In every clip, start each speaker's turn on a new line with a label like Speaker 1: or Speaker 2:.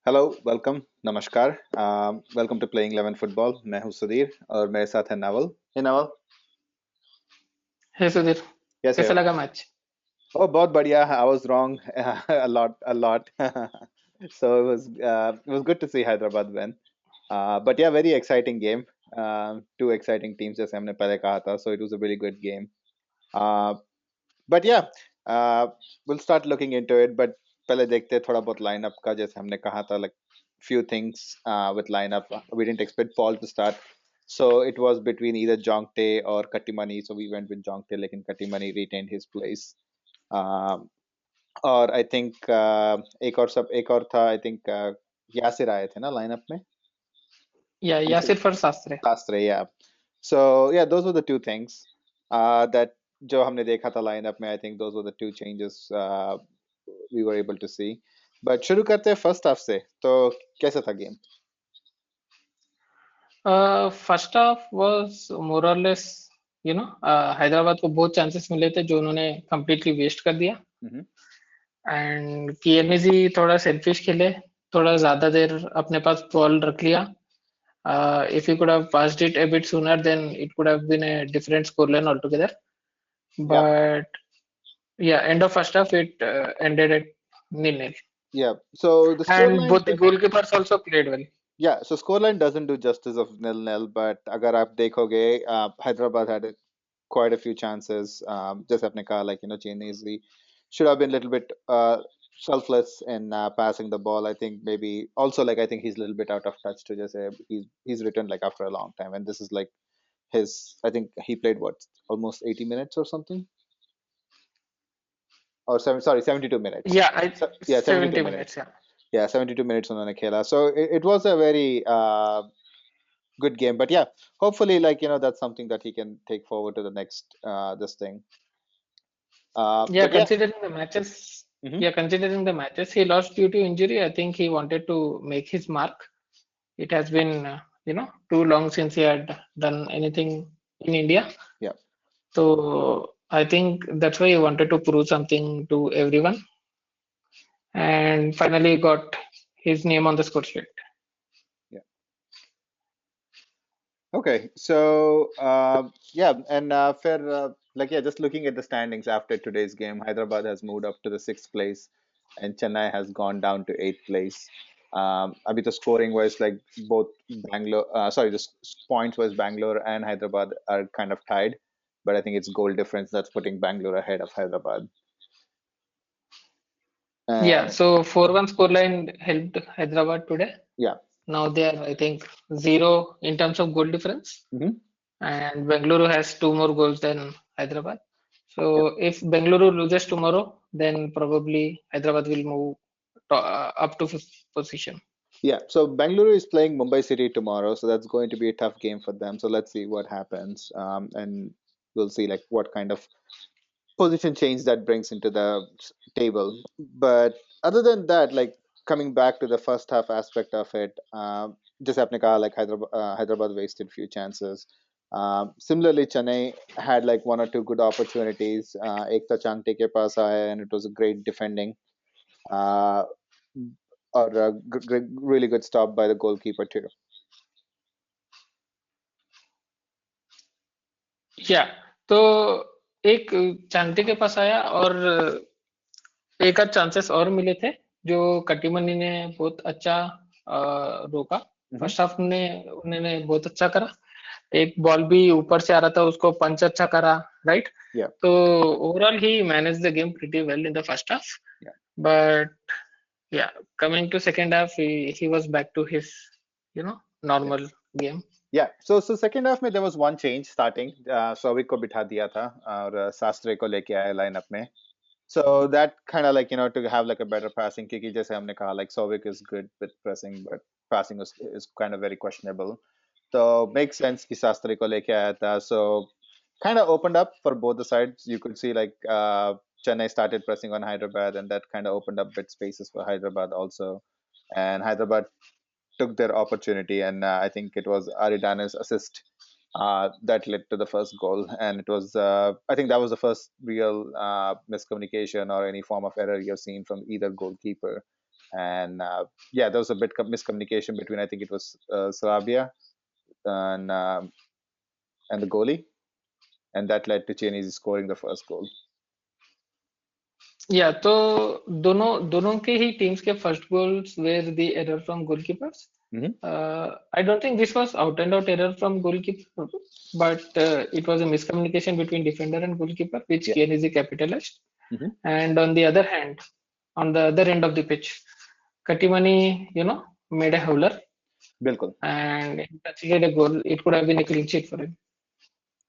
Speaker 1: Hello welcome नमस्कार welcome to playing 11 football. मैं हूं सुधीर और मेरे साथ है नवल। हे नवल,
Speaker 2: हे सुधीर।
Speaker 1: कैसे
Speaker 2: कैसा
Speaker 1: हो?
Speaker 2: लगा मैच?
Speaker 1: Oh, बहुत बढ़िया। I was wrong a lot. So it was good to see Hyderabad win. But yeah, very exciting game. Two exciting teams जैसे हमने पहले कहा था. So it was a really good game. Uh, but yeah, uh, we'll start looking into it. But पहले देखते हैं थोड़ा बहुत lineup का, जैसे हमने कहा था, like few things with lineup. We didn't expect Paul to start. So it was between either Jongtae or Kattimani. So we went with Jongtae, लेकिन Kattimani retained his place. Um, और आई थिंक एक और था, I think Yasir आए थे ना lineup में।
Speaker 2: या
Speaker 1: यासिर,
Speaker 2: सिर्फ for Shastri.
Speaker 1: Shastri, yeah. So yeah those were the two things that जो हमने देखा था लाइनअप में। I think those were the two changes we were able to see. But शुरू करते हैं फर्स्ट हाफ से। तो कैसा था गेम?
Speaker 2: First half was more or less, Hyderabad को बहुत चांसेस मिले थे जो उन्होंने कंप्लीटली वेस्ट कर दिया। एंड किएमजी थोड़ा सेल्फिश खेले, थोड़ा ज्यादा देर अपने पास बॉल रख लिया। If you could have passed it a bit sooner then it could have been a different scoreline altogether,
Speaker 1: या
Speaker 2: but yeah, end of first half it ended at 0-0,
Speaker 1: या so the score
Speaker 2: and
Speaker 1: line
Speaker 2: both the goalkeepers also played well.
Speaker 1: Yeah, so scoreline doesn't do justice of nil-nil, but अगर आप देखोगे, Hyderabad had quite a few chances. जैसे आपने कहा, like, Chianese should have been a little bit selfless in passing the ball. I think maybe also, like, I think he's a little bit out of touch too. जैसे he's returned like after a long time, and this is like his. I think he played what, almost 80 minutes or something, or 72 minutes.
Speaker 2: Yeah,
Speaker 1: So yeah, 72
Speaker 2: 70
Speaker 1: minutes.
Speaker 2: minutes, yeah.
Speaker 1: Yeah, 72 minutes उन्होंने खेला. So it was a very good game. But yeah, hopefully, like, that's something that he can take forward to the next this thing.
Speaker 2: Yeah,
Speaker 1: But yeah.
Speaker 2: yeah,
Speaker 1: Hmm.
Speaker 2: considering the matches he lost due to injury, I think he wanted to make his mark. It has been, too long since he had done anything in India.
Speaker 1: Yeah.
Speaker 2: So I think that's why he wanted to prove something to everyone, and finally got his name on the score sheet.
Speaker 1: Yeah. Okay. So yeah, and for like, yeah, just looking at the standings after today's game, Hyderabad has moved up to the sixth place, and Chennai has gone down to eighth place. Abhi the scoring wise, like, both Bangalore, sorry, points wise, Bangalore and Hyderabad are kind of tied, but I think it's goal difference that's putting Bangalore ahead of Hyderabad.
Speaker 2: Yeah,
Speaker 1: And
Speaker 2: so 4-1 scoreline helped Hyderabad today.
Speaker 1: yeah.
Speaker 2: Now they are, I think, zero in terms of goal difference,
Speaker 1: Hmm.
Speaker 2: and Bengaluru has two more goals than Hyderabad.
Speaker 1: Yeah.
Speaker 2: So if Bengaluru loses tomorrow, then probably Hyderabad will move up to fifth position.
Speaker 1: Yeah, so Bangalore is playing Mumbai City tomorrow, so that's going to be a tough game for them. So let's see what happens, and we'll see, like, what kind of position change that brings into the table. But other than that, like, coming back to the first half aspect of it, just आपने कहा, like, Hyderabad wasted few chances. Similarly, Chennai had like one or two good opportunities. एक तो चांगटे के पास आया, and it was a great defending. Uh, or a really good stop by the goalkeeper too.
Speaker 2: या तो एक चांटे के पास आया, और एक आध चांसेस और मिले थे जो कटिमनी ने बहुत अच्छा रोका।
Speaker 1: Hmm.
Speaker 2: फर्स्ट हाफ में उन्होंने बहुत अच्छा करा। एक बॉल भी ऊपर से आ रहा था, उसको पंच अच्छा करा, राइट?
Speaker 1: Yeah,
Speaker 2: तो overall he manage the game pretty well in the first half,
Speaker 1: yeah,
Speaker 2: but yeah, coming to second half, he was back to his,
Speaker 1: yeah,
Speaker 2: normal game.
Speaker 1: yeah. So second half में there was one change starting. Souvik को बिठा दिया था और शास्त्री को लेके आया lineup में. So that kind of, like, to have like a better passing, क्योंकि जैसे हमने कहा, like, Souvik is good with pressing, but passing is kind of very questionable. So makes sense कि शास्त्री को लेके आया था. So kind of opened up for both the sides. You could see, like, Chennai started pressing on Hyderabad, and that kind of opened up bit spaces for Hyderabad also. And Hyderabad took their opportunity, and I think it was Aridane's assist that led to the first goal. And it was, I think, that was the first real miscommunication or any form of error you've seen from either goalkeeper. And yeah, there was a bit of miscommunication between, I think it was Sarabia and the goalie, and that led to Chianese scoring the first goal.
Speaker 2: Yeah, तो दोनों दोनों के ही teams के first goals were the error from goalkeepers. I don't think this was out and out error from goalkeeper, but it was a miscommunication between defender and goalkeeper, which Chianese capitalized. And on the other hand, on the other end of the pitch, Kattimani, made a howler.
Speaker 1: Bilkul.
Speaker 2: And he conceded a goal. It could have been a clean sheet for him.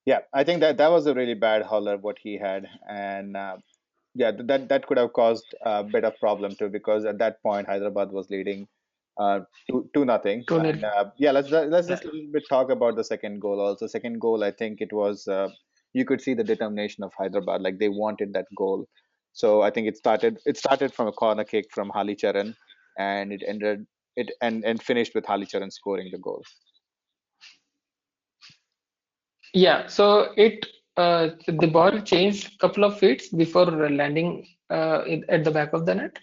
Speaker 1: Yeah, I think that was a really bad howler what he had, and yeah, that could have caused a bit of problem too, because at that point Hyderabad was leading 2-0. And yeah, let's just a little bit talk about the second goal also. Second goal, I think it was you could see the determination of Hyderabad, like they wanted that goal. So I think it started from a corner kick from Halicharan, and it ended it and finished with Halicharan scoring the goal.
Speaker 2: Yeah, so the ball changed a couple of feet before landing at the back of the net.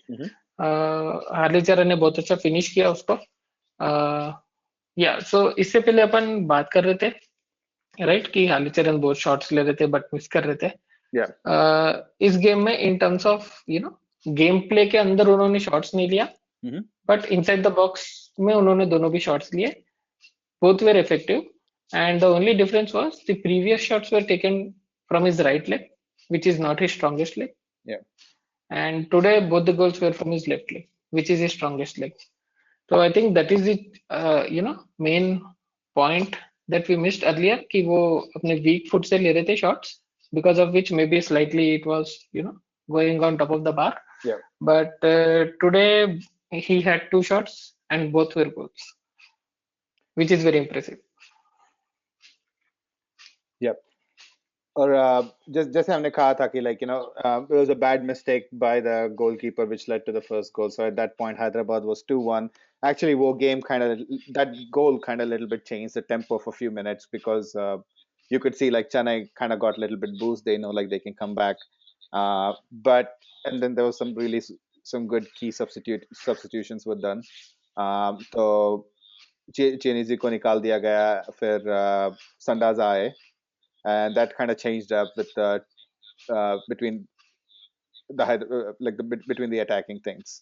Speaker 2: हार्लीचरन ने बहुत अच्छा finish किया उसको. So इससे पहले अपन बात कर रहे थे, राइट, कि हार्लीचरन बहुत शॉट्स ले रहे थे बट मिस कर रहे थे. इस गेम में in terms of game play के अंदर उन्होंने शॉट्स नहीं लिया, बट इनसाइड द बॉक्स में उन्होंने दोनों भी शॉट्स लिए. Both where effective. And the only difference was the previous shots were taken from his right leg, which is not his strongest leg.
Speaker 1: Yeah.
Speaker 2: And today both the goals were from his left leg, which is his strongest leg. So I think that is the main point that we missed earlier, कि वो अपने weak foot से ले रहे थे shots, because of which maybe slightly it was going on top of the bar.
Speaker 1: Yeah.
Speaker 2: But today he had 2 shots and both were goals, which is very impressive.
Speaker 1: Yep. Or just हमने कहा था कि it was a bad mistake by the goalkeeper which led to the first goal. So at that point Hyderabad was 2-1. Actually, that goal kind of little bit changed the tempo for a few minutes, because you could see Chennai kind of got a little bit boost. They know they can come back. And then there was some good key substitutions were done. So Chianese को निकाल दिया गया, फिर Sandaza आए. And that kind of changed up with between the attacking things.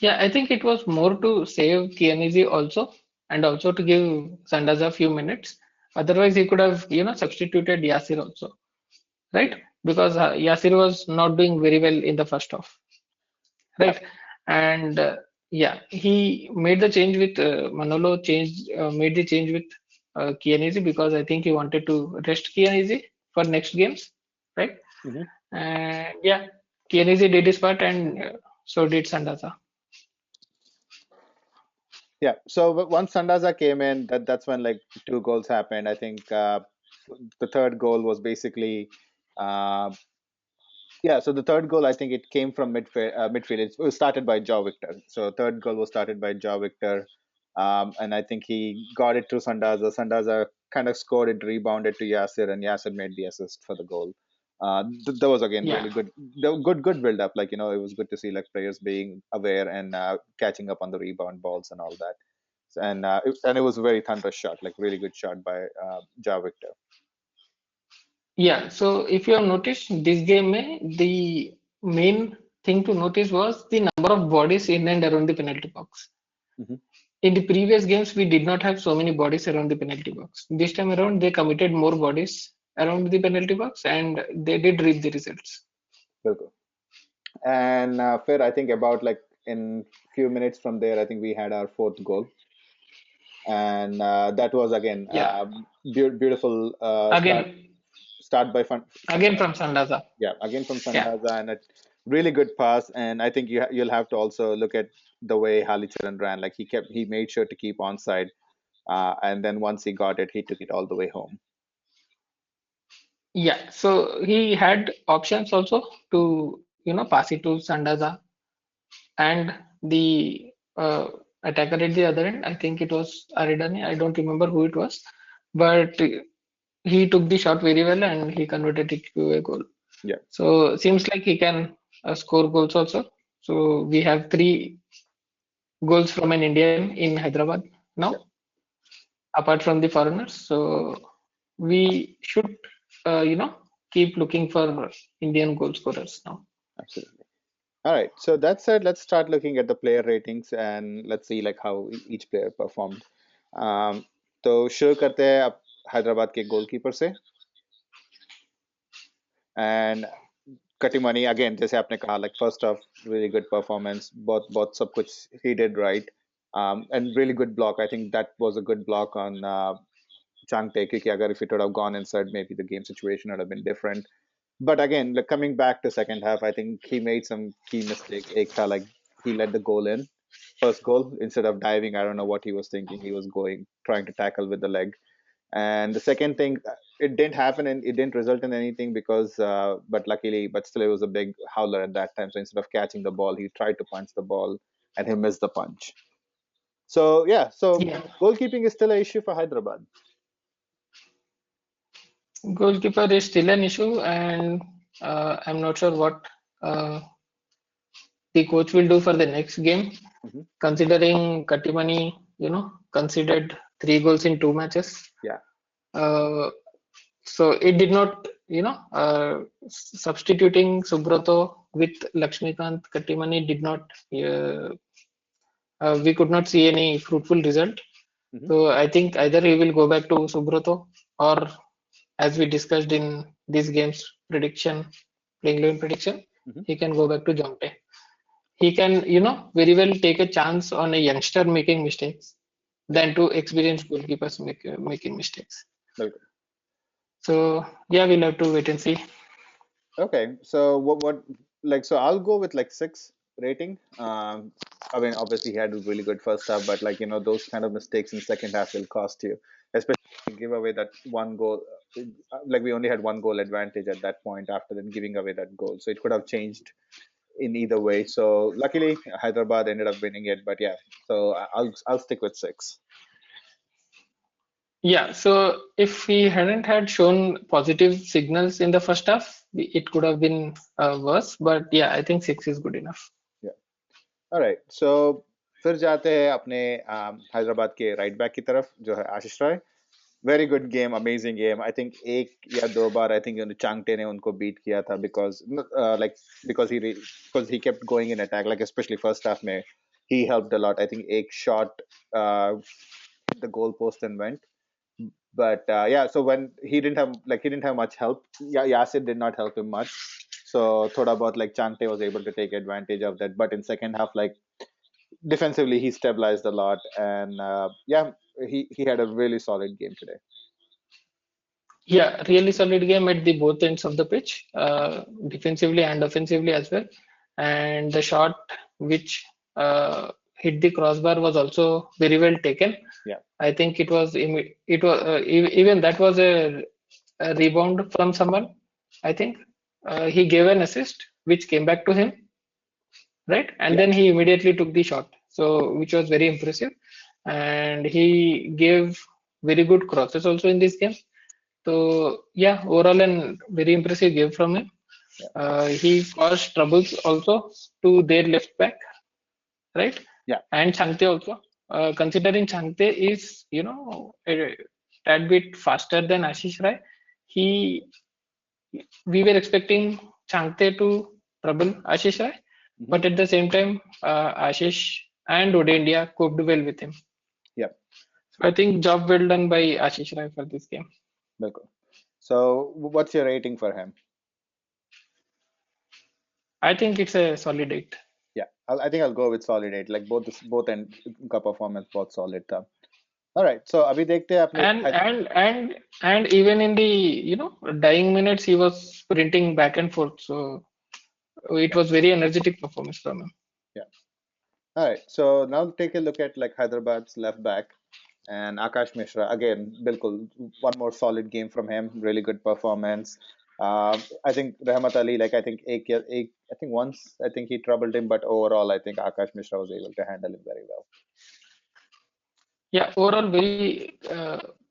Speaker 2: Yeah, I think it was more to save Chianese also, and also to give Sandaza a few minutes. Otherwise, he could have substituted YASIR also, right? Because YASIR was not doing very well in the first half, right? And he made the change with Manolo. Made the change with Chianese, because I think he wanted to rest Chianese for next games, right? And Chianese did his part, and so did Sandaza.
Speaker 1: Yeah, so once Sandaza came in, that's when 2 goals happened. I think the third goal was basically so the third goal, I think it came from midfield. It was started by JOAO Victor. So third goal was started by JOAO Victor. And I think he got it through Sandaza. Sandaza kind of scored it, rebounded to YASIR, and YASIR made the assist for the goal. That was again really good. Good build up. It was good to see players being aware and catching up on the rebound balls and all that. And it was a very thunderous shot, really good shot by JOAO Victor.
Speaker 2: Yeah, so if you have noticed, this game, the main thing to notice was the number of bodies in and around the penalty box. In the previous games, we did not have so many bodies around the penalty box. This time around, they committed more bodies around the penalty box, and they did reap the results.
Speaker 1: Bilkul. And Fair, I think about in few minutes from there, I think we had our 4th goal. And that was again beautiful start by
Speaker 2: again from Sandaza.
Speaker 1: Yeah, again from Sandaza, and a really good pass. And I think you'll have to also look at the way Halicharan ran. He made sure to keep onside, and then once he got it, he took it all the way home.
Speaker 2: Yeah, so he had options also to pass it to Sandaza, and the attacker at the other end, I think it was Aridane. I don't remember who it was, but he took the shot very well and he converted it to a goal.
Speaker 1: Yeah.
Speaker 2: So seems like he can score goals also. So we have 3 goals from an Indian in Hyderabad now, apart from the foreigners. So we should, keep looking for Indian goal scorers now.
Speaker 1: Absolutely. All right. So that said, let's start looking at the player ratings and let's see like how each player performed. Um, तो शुरू करते हैं अब हैदराबाद के goalkeeper से and कटिमनी again जैसे आपने कहा like first off really good performance बहुत बहुत सब कुछ he did right and really good block. I think that was a good block on Changte क्योंकि अगर if it would have gone inside maybe the game situation would have been different. But again, like coming back to second half, I think he made some key mistakes. Ek tha, like he let the goal in, first goal, instead of diving. I don't know what he was thinking. He was trying to tackle with the leg. And the second thing, it didn't happen and it didn't result in anything because, but luckily, but still, it was a big howler at that time. So instead of catching the ball, he tried to punch the ball and he missed the punch. So yeah, so
Speaker 2: Yeah,
Speaker 1: goalkeeping is still an issue for Hyderabad.
Speaker 2: goalkeeper is still an issue, and I'm not sure what uh, the coach will do for the next game,
Speaker 1: Mm-hmm.
Speaker 2: considering Kattimani, conceded 3 goals in 2 matches.
Speaker 1: Yeah.
Speaker 2: So it did not, substituting Subrato with Laxmikant Kattimani did not, we could not see any fruitful result.
Speaker 1: Mm-hmm.
Speaker 2: So I think either he will go back to Subrato, or as we discussed in this game's prediction, playing 11 prediction,
Speaker 1: Mm-hmm.
Speaker 2: he can go back to Jonte. He can, very well take a chance on a youngster making mistakes than to experienced goalkeepers making mistakes.
Speaker 1: Okay.
Speaker 2: So yeah, we'll have to wait and see.
Speaker 1: Okay, so what like so I'll go with like 6 rating. I mean obviously he had a really good first half, but like those kind of mistakes in second half will cost you, especially if you give away that one goal. Like we only had one goal advantage at that point after then giving away that goal, so it could have changed in either way. So luckily Hyderabad ended up winning it, but yeah, so I'll stick with 6.
Speaker 2: Yeah, so if he hadn't had shown positive signals in the first half, it could have been worse. But yeah, I think 6 is good enough.
Speaker 1: Yeah. All right. So फिर जाते हैं अपने हैदराबाद के right back की तरफ जो है आशीष राय. Very good game, amazing game. I think एक या दो बार I think चांगटे ने उनको beat किया था because he kept going in attack, like especially first half में he helped a lot. I think एक shot hit the goal post and went. But yeah, so when he didn't have much help. Yasir did not help him much. So thoda bahut like Changte was able to take advantage of that. But in second half, like defensively, he stabilized a lot, and yeah, he had a really solid game today.
Speaker 2: Yeah, really solid game at the both ends of the pitch, defensively and offensively as well. And the shot which hit the crossbar was also very well taken.
Speaker 1: Yeah,
Speaker 2: I think it was even that was a rebound from someone. I think he gave an assist which came back to him, right? And
Speaker 1: yeah,
Speaker 2: then he immediately took the shot, so which was very impressive. And he gave very good crosses also in this game. So yeah, overall an very impressive game from him.
Speaker 1: yeah,
Speaker 2: He caused troubles also to their left back, right?
Speaker 1: yeah.
Speaker 2: And Changte also. Considering Changte is, a tad bit faster than Ashish Rai, he we were expecting Changte to trouble Ashish Rai,
Speaker 1: Mm-hmm.
Speaker 2: but at the same time, Ashish and ODEI coped well with him.
Speaker 1: Yeah.
Speaker 2: So I think job well done by Ashish Rai for this game.
Speaker 1: Bilkul. So what's your rating for him?
Speaker 2: I think it's a solid 8.
Speaker 1: Yeah, I think I'll go with solid 8. Like both end का performance बहुत solid था. All right, so अभी देखते हैं अपने
Speaker 2: And even in the dying minutes he was sprinting back and forth, so it was very energetic performance from him.
Speaker 1: Yeah. All right, so now take a look at like Hyderabad's left back and AKASH MISHRA again. Bilkul, one more solid game from him. Really good performance. I think Rahmat Ali, like I think I think once I think he troubled him, but overall I think AKASH MISHRA was able to handle him very well.
Speaker 2: Yeah, overall very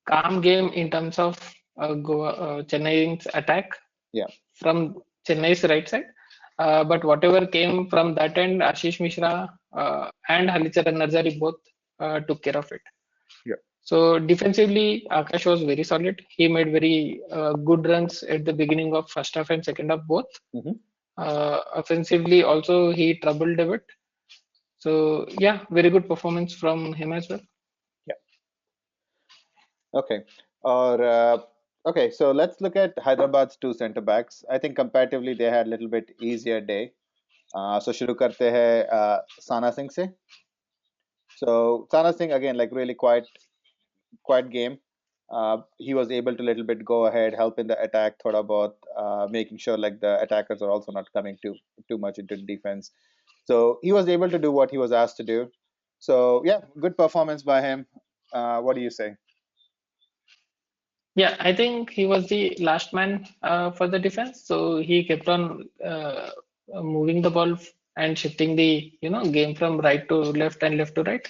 Speaker 2: calm game in terms of Chennai's attack
Speaker 1: Yeah.
Speaker 2: from Chennai's right side. But whatever came from that end, ASHISH MISHRA and Halicharan Narzary both took care of it.
Speaker 1: Yeah.
Speaker 2: So defensively, AKASH was very solid. He made very good runs at the beginning of first half and second half both. Offensively, also he troubled a bit. So yeah, very good performance from him as well.
Speaker 1: Yeah. Okay. Okay. So let's look at Hyderabad's two centre backs. I think comparatively they had a little bit easier day. So शुरू करते हैं Sana Singh से. So Sana Singh again, like really quiet game. He was able to little bit go ahead, help in the attack, thoda bahut, making sure like the attackers are also not coming too much into defense. So he was able to do what he was asked to do. So yeah, good performance by him. What do you say?
Speaker 2: Yeah, I think he was the last man for the defense. So he kept on moving the ball and shifting the game from right to left and left to right.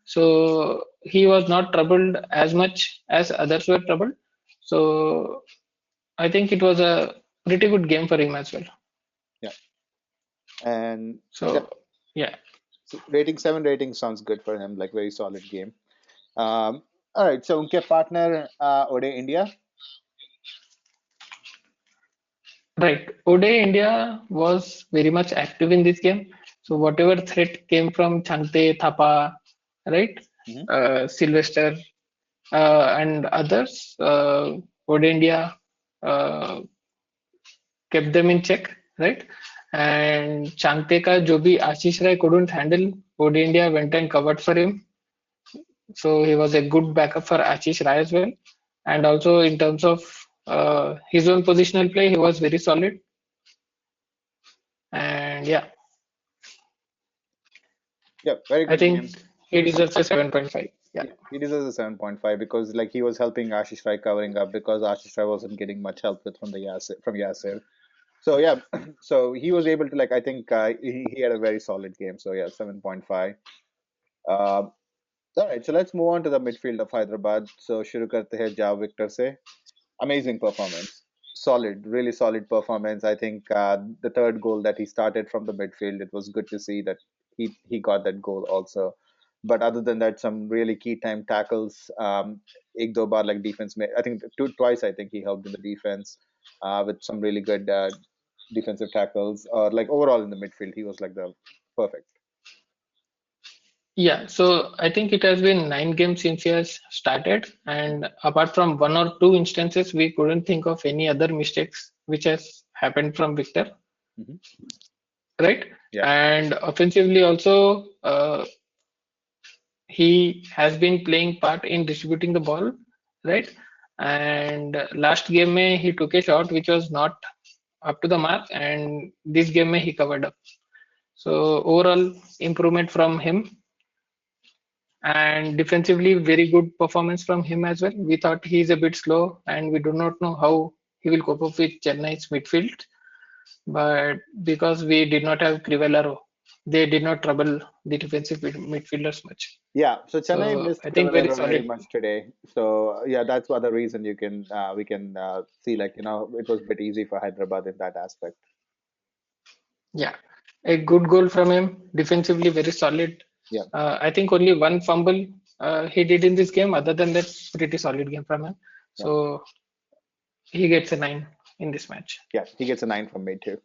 Speaker 2: So he was not troubled as much as others were troubled. So I think it was a pretty good game for him as well.
Speaker 1: Yeah. And
Speaker 2: so yeah.
Speaker 1: So seven rating sounds good for him, like very solid game. All right, so unke partner ODEI India.
Speaker 2: Right, ODEI India was very much active in this game. So whatever threat came from Chante, Thapa, right, Sylvester, and others, ODEI India kept them in check, right? And Chante ka jo bhi Ashish Rai couldn't handle, ODEI India went and covered for him. So he was a good backup for Ashish Rai as well. And also in terms of his own positional play, he was very solid. And yeah.
Speaker 1: Yeah, very good.
Speaker 2: I think
Speaker 1: game.
Speaker 2: He deserves a 7.5. Yeah,
Speaker 1: he deserves a 7.5 because like he was helping Ashish Rai covering up because Ashish Rai wasn't getting much help from YASIR. So yeah, so he was able to like I think he had a very solid game. So yeah, 7.5. All right, so let's move on to the midfield of Hyderabad. So शुरू करते हैं जाओ Victor से. Amazing performance, solid, really solid performance. I think the third goal that he started from the midfield, it was good to see that he got that goal also. But other than that, some really key time tackles. Ek do baar like defense. I think twice. I think he helped in the defense with some really good defensive tackles. Or like overall in the midfield, he was like the perfect.
Speaker 2: Yeah, so I think it has been 9 games since he has started, and apart from 1 or 2 instances, we couldn't think of any other mistakes which has happened from Victor, right?
Speaker 1: Yeah.
Speaker 2: And offensively also, he has been playing part in distributing the ball, right? And last game he took a shot which was not up to the mark, and this game he covered up. So overall improvement from him. And defensively, very good performance from him as well. We thought he's a bit slow, and we do not know how he will cope up with Chennai's midfield. But because we did not have Crivellaro, they did not trouble the defensive midfielders much.
Speaker 1: Yeah, so Chennai missed
Speaker 2: I think very solid.
Speaker 1: very much today. So yeah, that's one of the reason we can see like it was a bit easy for Hyderabad in that aspect.
Speaker 2: Yeah, a good goal from him. Defensively, very solid.
Speaker 1: Yeah.
Speaker 2: I think only one fumble he did in this game. Other than that, pretty solid game from him. So he gets a 9 in this match.
Speaker 1: Yeah, he gets a 9 from me too.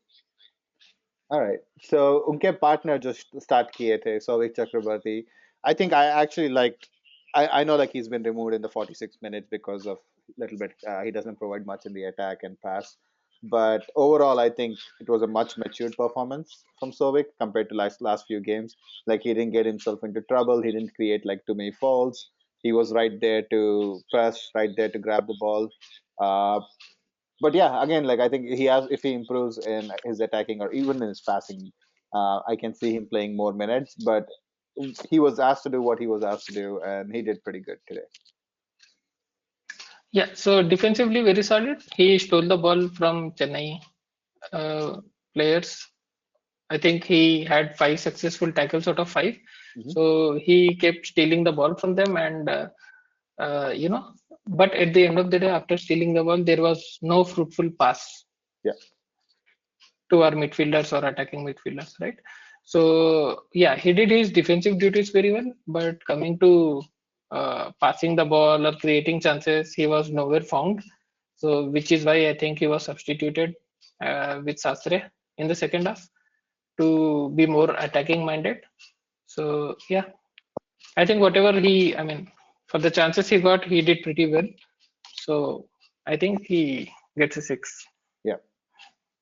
Speaker 1: All right. So unke partner just start kiye the Souvik Chakrabarti. I think I actually liked. I know like he's been removed in the 46 minutes because of little bit he doesn't provide much in the attack and pass. But overall, I think it was a much matured performance from Souvik compared to last few games. Like he didn't get himself into trouble. He didn't create like too many faults. He was right there to press, right there to grab the ball. But yeah, again, like I think if he improves in his attacking or even in his passing, I can see him playing more minutes. But he was asked to do what he was asked to do, and he did pretty good today.
Speaker 2: Yeah, so defensively very solid. He stole the ball from Chennai players. I think he had 5 successful tackles out of 5. So he kept stealing the ball from them, and but at the end of the day, after stealing the ball, there was no fruitful pass.
Speaker 1: Yeah.
Speaker 2: to our midfielders or attacking midfielders, right? So yeah, he did his defensive duties very well, but coming to passing the ball or creating chances, he was nowhere found. So which is why I think he was substituted with Sastre in the second half to be more attacking minded. So yeah, I think whatever I mean, for the chances he got, he did pretty well. So I think he gets a 6.
Speaker 1: Yeah,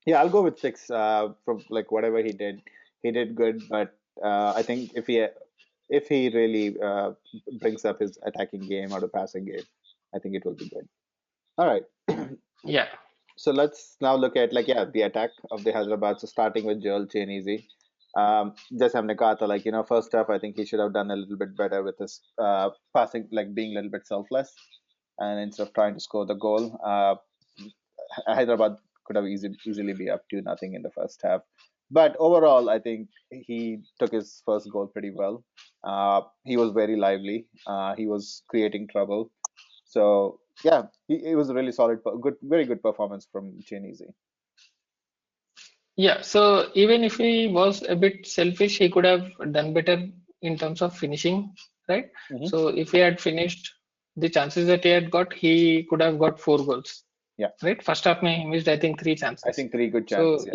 Speaker 1: yeah, I'll go with 6. From like whatever he did good. But I think if he really brings up his attacking game or the passing game, I think it will be good. All right.
Speaker 2: Yeah.
Speaker 1: So let's now look at the attack of the Hyderabad. So starting with Joel Chianese. Just हमने कहा था first half I think he should have done a little bit better with his passing, like being a little bit selfless, and instead of trying to score the goal. Hyderabad could have easily be up 2-0 in the first half. But overall, I think he took his first goal pretty well. He was very lively. He was creating trouble. So yeah, it was a really solid, good, very good performance from Chianese.
Speaker 2: Yeah. So even if he was a bit selfish, he could have done better in terms of finishing, right?
Speaker 1: Mm-hmm.
Speaker 2: So if he had finished the chances that he had got, he could have got 4 goals.
Speaker 1: Yeah.
Speaker 2: Right. First half, he missed, I think, 3
Speaker 1: I
Speaker 2: chances.
Speaker 1: think 3 good chances.
Speaker 2: So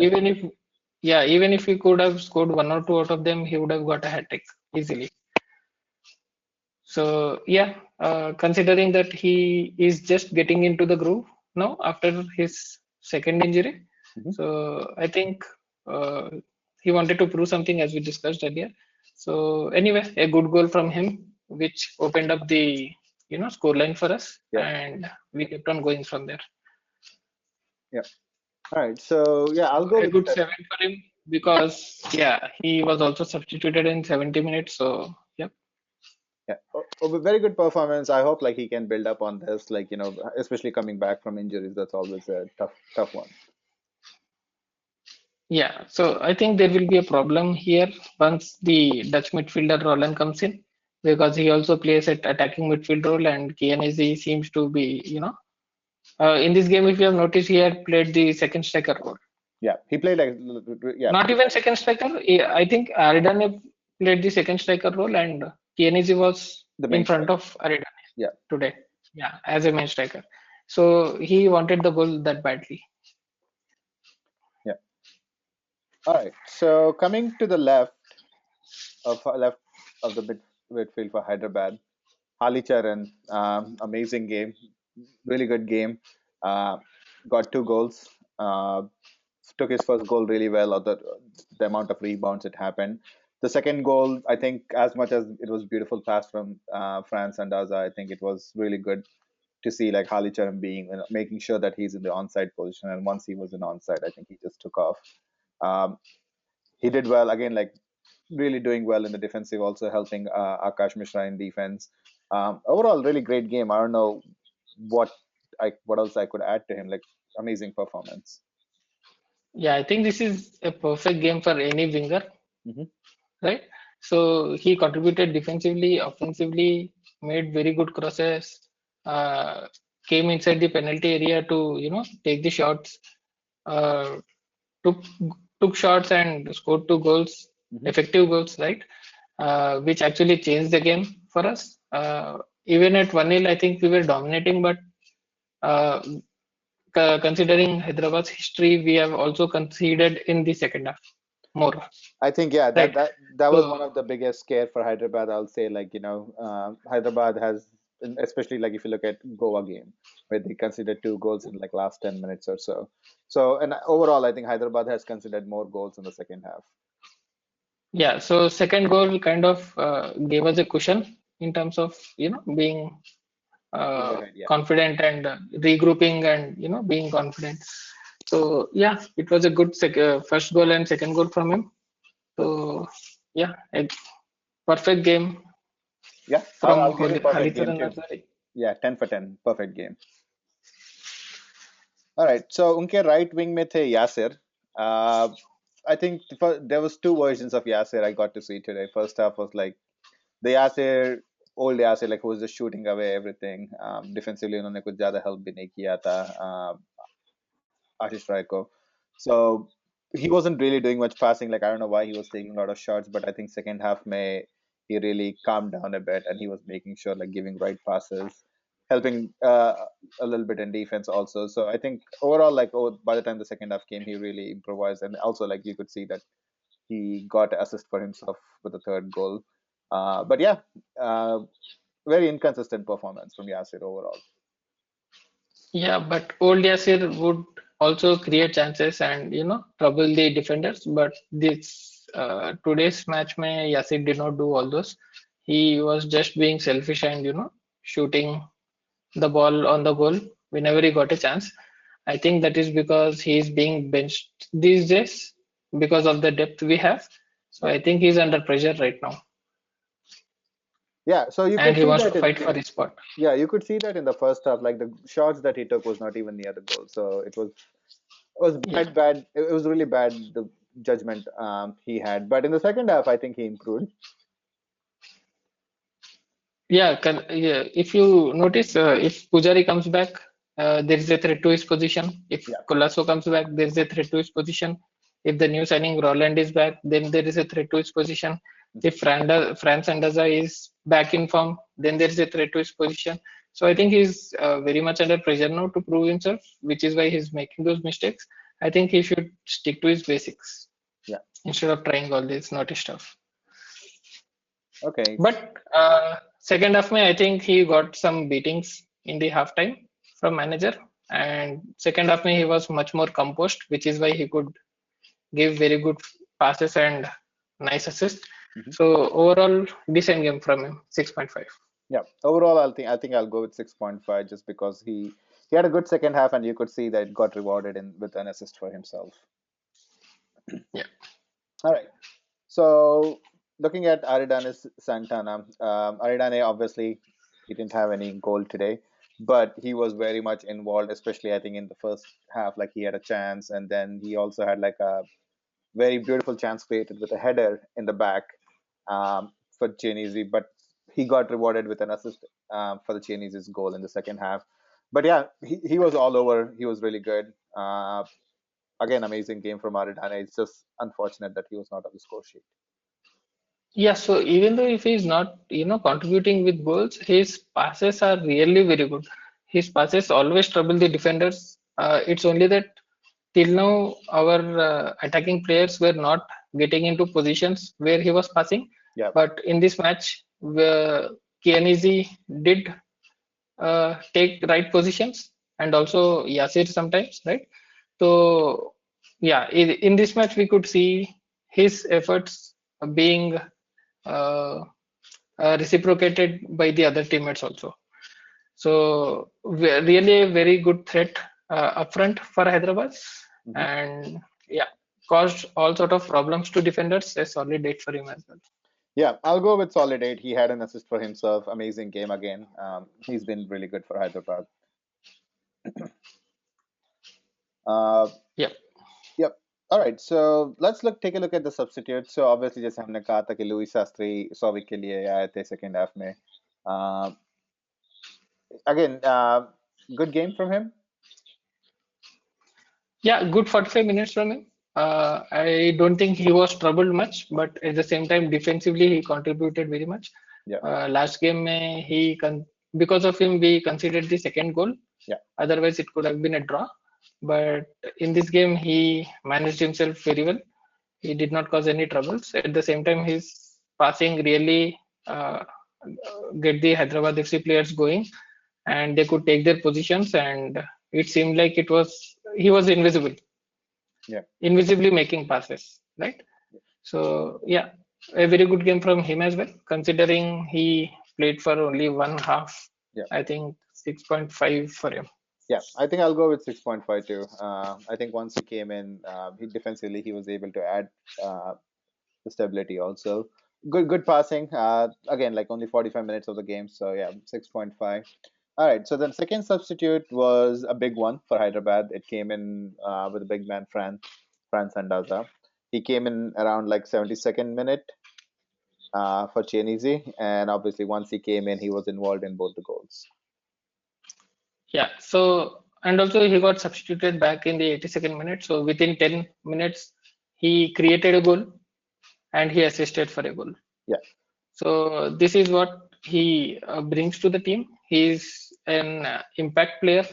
Speaker 1: Yeah.
Speaker 2: even if he could have scored 1 or 2 out of them, he would have got a hat trick easily. So yeah, considering that he is just getting into the groove now after his second injury,
Speaker 1: Mm-hmm.
Speaker 2: so I think uh, he wanted to prove something, as we discussed earlier. So anyway, a good goal from him, which opened up the scoreline for us,
Speaker 1: Yeah.
Speaker 2: and we kept on going from there.
Speaker 1: Yeah. All right. So yeah, I'll
Speaker 2: So
Speaker 1: go
Speaker 2: a
Speaker 1: with
Speaker 2: good 7 for him because yeah, he was also substituted in 70 minutes. So yeah.
Speaker 1: Yeah, a very good performance. I hope he can build up on this, especially coming back from injuries. That's always a tough one.
Speaker 2: Yeah, so I think there will be a problem here once the Dutch midfielder Roland comes in because he also plays at attacking midfield role and KNZ seems to be, in this game, if you have noticed, he had played the second striker role.
Speaker 1: Yeah, he played
Speaker 2: Not even second striker. I think Aridane played the second striker role and KNZ was
Speaker 1: the
Speaker 2: in
Speaker 1: main
Speaker 2: front
Speaker 1: striker.
Speaker 2: of Aridane
Speaker 1: Yeah.
Speaker 2: today. Yeah, as a main striker. So he wanted the goal that badly.
Speaker 1: Yeah. All right. So coming to the left of the midfield for Hyderabad, Halicharan, amazing game, really good game. Uh, got 2 goals. Took his first goal really well, or the amount of rebounds it happened. The second goal, I think, as much as it was beautiful pass from FRAN SANDAZA, I think it was really good to see Halicharan being making sure that he's in the onside position. And once he was in onside, I think he just took off. Um, he did well again, really doing well in the defensive, also helping AKASH MISHRA in defense. Overall, really great game. I don't know what else I could add to him. Amazing performance.
Speaker 2: Yeah, I think this is a perfect game for any winger,
Speaker 1: Mm-hmm.
Speaker 2: right? So he contributed defensively, offensively, made very good crosses, uh, came inside the penalty area to take the shots, uh, took took shots and scored 2 goals,
Speaker 1: Mm-hmm.
Speaker 2: effective goals, right? Which actually changed the game for us. Even at 1-0, I think we were dominating, but uh, considering Hyderabad's history, we have also conceded in the second half more,
Speaker 1: I think that
Speaker 2: right?
Speaker 1: that was one
Speaker 2: So
Speaker 1: of the biggest scare for Hyderabad. I'll say Hyderabad has, especially if you look at Goa game where they considered 2 goals in last 10 minutes or so. So and overall, I think Hyderabad has considered more goals in the second half.
Speaker 2: yeah, so second goal kind of gave us a cushion in terms of being
Speaker 1: Move ahead, yeah,
Speaker 2: confident and regrouping and being confident. So yeah, it was a good first goal and second goal from him. So yeah, a perfect game
Speaker 1: yeah.
Speaker 2: from
Speaker 1: I'll give him perfect game
Speaker 2: Halicharan
Speaker 1: too.
Speaker 2: Narzary.
Speaker 1: Yeah, 10 for 10, perfect game. All right, so उनके right wing में थे Yasir. I think there was 2 versions of Yasir I got to see today. First half was the Yasir, old Yasir, who was just shooting away everything. Defensively, उन्होंने कुछ ज़्यादा help भी नहीं किया था, आशीष राय को. So he wasn't really doing much passing. Like I don't know why he was taking a lot of shots, but I think second half May he really calmed down a bit and he was making sure like giving right passes, helping a little bit in defense also. So I think overall like by the time the second half came, he really improvised, and also like you could see that he got assist for himself with the third goal. But yeah, uh, very inconsistent performance from Yasir overall.
Speaker 2: Yeah, but old Yasir would also create chances and trouble the defenders. But this today's match, mein Yasir did not do all those. He was just being selfish and shooting the ball on the goal whenever he got a chance. I think that is because he is being benched these days because of the depth we have. So I think he's under pressure right now,
Speaker 1: Yeah, so you
Speaker 2: and
Speaker 1: could
Speaker 2: he
Speaker 1: see
Speaker 2: wants to
Speaker 1: that
Speaker 2: fight for his spot.
Speaker 1: yeah, you could see that in the first half. Like the shots that he took was not even near the goal, so it was
Speaker 2: Yeah.
Speaker 1: bad. It was really bad the judgment he had. But in the second half, I think he improved.
Speaker 2: Yeah, yeah. If you notice, if Pujari comes back, there is a threat to his position. If
Speaker 1: Yeah.
Speaker 2: Colasso comes back, there is a threat to his position. If the new signing Roland is back, then there is a threat to his position. If FRAN SANDAZA is back in form, then there is a threat to his position. So I think he's very much under pressure now to prove himself, which is why he's making those mistakes. I think he should stick to his basics
Speaker 1: Yeah.
Speaker 2: instead of trying all this naughty stuff.
Speaker 1: Okay.
Speaker 2: But second half, I think he got some beatings in the halftime from manager, and second half, he was much more composed, which is why he could give very good passes and nice assist.
Speaker 1: Mhm.
Speaker 2: So overall, decent game from him, 6.5.
Speaker 1: Yeah. Overall, I think I'll go with 6.5 just because he had a good second half, and you could see that it got rewarded with an assist for himself.
Speaker 2: Yeah.
Speaker 1: All right. So looking at Aridane Santana, Aridane obviously he didn't have any goal today, but he was very much involved, especially I think in the first half. Like he had a chance, and then he also had like a very beautiful chance created with a header in the back for Chianese, but he got rewarded with an assist for the Chianese's goal in the second half. But yeah, he was all over. He was really good. Again, amazing game from Aridane. It's just unfortunate that he was not on the score sheet.
Speaker 2: Yeah, so even though if he's not, contributing with goals, his passes are really very good. His passes always trouble the defenders. It's only that till now our attacking players were not getting into positions where he was passing.
Speaker 1: Yeah.
Speaker 2: But in this match, Chianese did take right positions, and also Yasir sometimes, right? So yeah, in this match we could see his efforts being uh, reciprocated by the other teammates also. So really a very good threat up front for Hyderabad,
Speaker 1: Mhm.
Speaker 2: and yeah, caused all sort of problems to defenders. A solid date for him as well.
Speaker 1: Yeah, I'll go with solid eight. He had an assist for himself. Amazing game again. He's been really good for Hyderabad. Uh,
Speaker 2: Yep.
Speaker 1: yep. All right. So let's take a look at the substitutes. So obviously, जैसे हमने कहा था कि Louis Shastri 100 के लिए आए थे second half में. Uh, again, good game from him.
Speaker 2: Yeah, good 45 minutes from him. I don't think he was troubled much, but at the same time, defensively he contributed very much.
Speaker 1: Yeah.
Speaker 2: Last game, because of him, we considered the second goal.
Speaker 1: Yeah.
Speaker 2: Otherwise, it could have been a draw. But in this game, he managed himself very well. He did not cause any troubles. At the same time, his passing really get the Hyderabad FC players going, and they could take their positions. And it seemed like he was invisible.
Speaker 1: Yeah.
Speaker 2: Invisibly making passes, right? So yeah, a very good game from him as well. Considering he played for only one half,
Speaker 1: Yeah.
Speaker 2: I think 6.5 for him.
Speaker 1: Yeah, I think I'll go with 6.5 too. I think once he came in, he defensively he was able to add the stability also. Good passing. Again, like only 45 minutes of the game, so yeah, 6.5. All right, so the second substitute was a big one for Hyderabad. It came in with a big man, Fran Sandaza. He came in around like 72nd minute for Chianese, and obviously once he came in, he was involved in both the goals.
Speaker 2: Yeah. So and also he got substituted back in the 82nd minute. So within 10 minutes, he created a goal and he assisted for a goal.
Speaker 1: Yeah.
Speaker 2: So this is what he brings to the team. He's an impact player,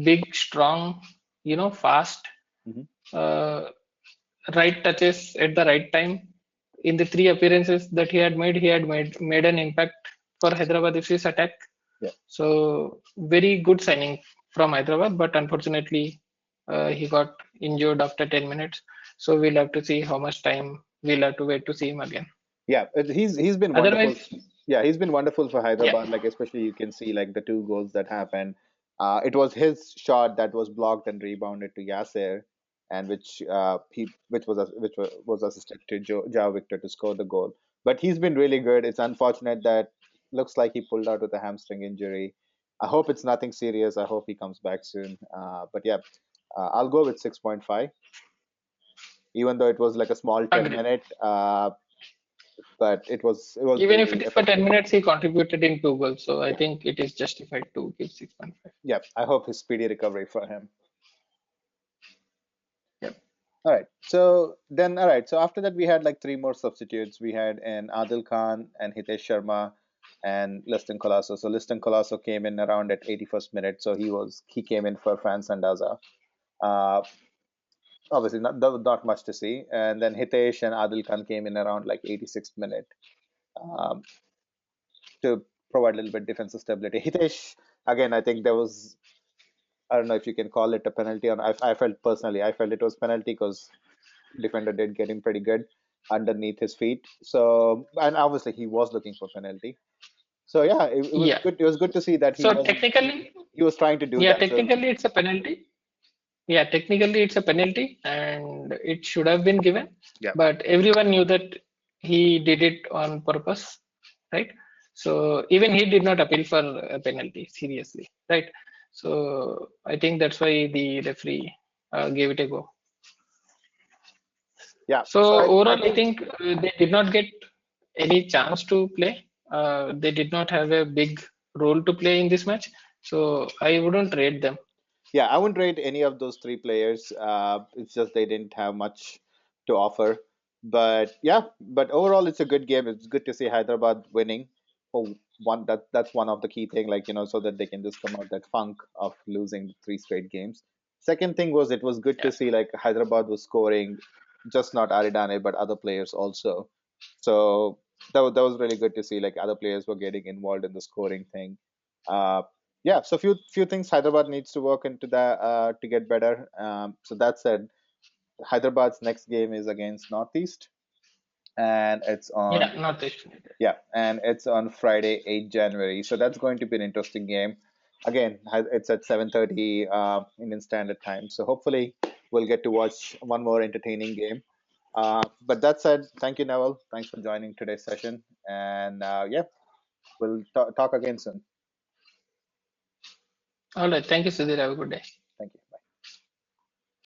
Speaker 2: big, strong, fast,
Speaker 1: Mhm.
Speaker 2: uh, right touches at the right time. In the 3 appearances that he had made an impact for Hyderabad FC's attack.
Speaker 1: Yeah.
Speaker 2: So very good signing from Hyderabad, but unfortunately, he got injured after 10 minutes. So we'll have to see how much time we'll have to wait to see him again.
Speaker 1: Yeah, he's been wonderful.
Speaker 2: Otherwise,
Speaker 1: Yeah, he's been wonderful for
Speaker 2: yeah,
Speaker 1: Hyderabad. Like especially you can see like the two goals that happened. It was his shot that was blocked and rebounded to Yasir, and which was assisted to Joao Victor to score the goal. But he's been really good. It's unfortunate that looks like he pulled out with a hamstring injury. I hope it's nothing serious. I hope he comes back soon. But yeah, I'll go with 6.5, even though it was like a small 10
Speaker 2: agree.
Speaker 1: minute. But it was
Speaker 2: Even if
Speaker 1: very
Speaker 2: it is for
Speaker 1: effective.
Speaker 2: 10 minutes, he contributed in 2 goals. So I think it is justified to give 6.5.
Speaker 1: Yeah, I hope his speedy recovery for him.
Speaker 2: Yep.
Speaker 1: All right. So after that, we had like three more substitutes. We had an Adil Khan and Hitesh Sharma and Liston Colasso. So Liston Colasso came in around at 81st minute. So he came in for FRAN SANDAZA. Uh, Obviously not much to see. And then Hitesh and Adil Khan came in around like 86th minute um, to provide a little bit defensive stability. Hitesh, again, I think there was, I don't know if you can call it a penalty. I felt personally, I felt it was penalty because defender did get him pretty good underneath his feet. So, and obviously he was looking for penalty. So yeah, it was
Speaker 2: Yeah.
Speaker 1: good. It was good to see that
Speaker 2: So technically,
Speaker 1: he was trying to do
Speaker 2: yeah,
Speaker 1: that. So
Speaker 2: technically it's a penalty. Yeah, technically it's a penalty and it should have been given.
Speaker 1: yeah,
Speaker 2: But everyone knew that he did it on purpose, right? So even he did not appeal for a penalty seriously, right? So I think that's why the referee gave it a go.
Speaker 1: yeah.
Speaker 2: So
Speaker 1: So I
Speaker 2: overall, I
Speaker 1: think
Speaker 2: think they did not get any chance to play. They did not have a big role to play in this match. So I wouldn't rate them.
Speaker 1: yeah, I wouldn't rate any of those three players. It's just they didn't have much to offer. But yeah, but overall, it's a good game. It's good to see Hyderabad winning. For one, that's one of the key thing, like so that they can just come out that funk of losing three straight games. Second thing was it was good to
Speaker 2: Yeah.
Speaker 1: see like Hyderabad was scoring, just not Aridane but other players also. So that was really good to see like other players were getting involved in the scoring thing. Uh, yeah, so few things Hyderabad needs to work into that to get better. So that said, Hyderabad's next game is against Northeast, and it's on
Speaker 2: Yeah, Northeast.
Speaker 1: Friday, 8 January. So that's going to be an interesting game. Again, it's at 7:30 Indian Standard Time. So hopefully we'll get to watch one more entertaining game. But that said, thank you, Neville. Thanks for joining today's session, and yeah, we'll talk again soon.
Speaker 2: All right. Thank you, Sudhir. Have a good day.